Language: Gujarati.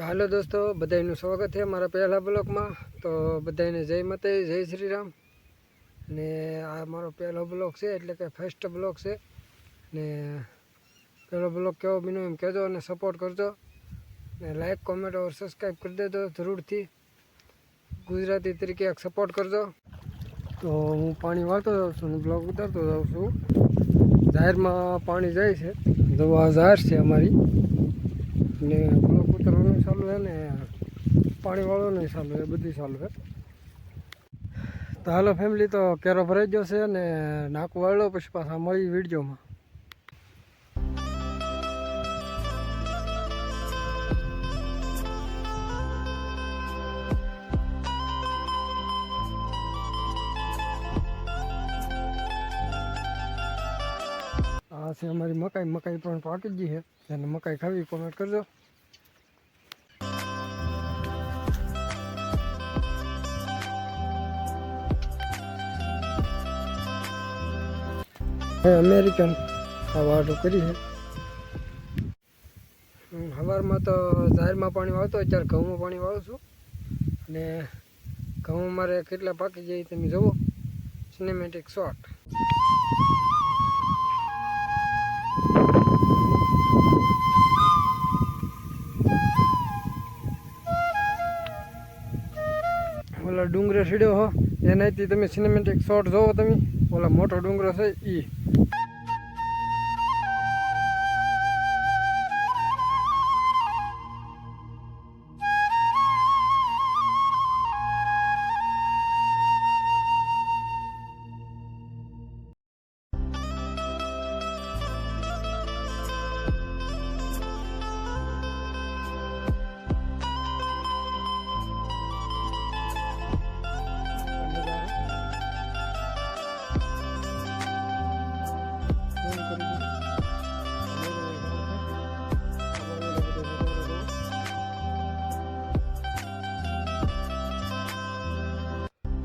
તો હાલો દોસ્તો, બધાનું સ્વાગત છે મારા પહેલા બ્લોગમાં। તો બધાને જય માતાજી, જય શ્રી રામ। ને આ મારો પહેલો બ્લોગ છે, એટલે કે ફર્સ્ટ બ્લોગ છે। ને પહેલો બ્લોગ કેવો બન્યો એમ કહેજો અને સપોર્ટ કરજો ને લાઈક કોમેન્ટ और સબસ્ક્રાઈબ કરી દેજો જરૂરથી। ગુજરાતી તરીકે એક સપોર્ટ કરજો। તો હું પાણી વાળતો જાઉં છું અને બ્લોગ ઉતારતો જાઉં છું। જાહેરમાં પાણી જાય છે, દવા જાહેર છે અમારી, ને બ્લોક ઉતરવાનું ચાલુ છે ને પાણી વાળવાનું ચાલુ છે, બધું ચાલુ છે। તો હાલો ફેમિલી, તો કેરો ભરાઈ ગયો છે ને નાકું વાળો, પછી પાછા મળી વિડીયોમાં। આ છે અમારી મકાઈ પણ પાકી ગઈ છે, અને મકાઈ ખાવી કોમેન્ટ કરજો। અમેરિકન આ વાટો કરી છે। સવારમાં તો જાહેરમાં પાણી વાળતો, અત્યારે ઘઉંમાં પાણી વાળું છું। અને ઘઉં મારે કેટલા પાકી જાય તમે જુઓ, સિનેમેટિક શોટ। ઓલા ડુંગરે સીડ્યો હો, એનાથી તમે સિનેમેટિક શોટ જોવો તમે, ઓલા મોટો ડુંગરો છે ઈ।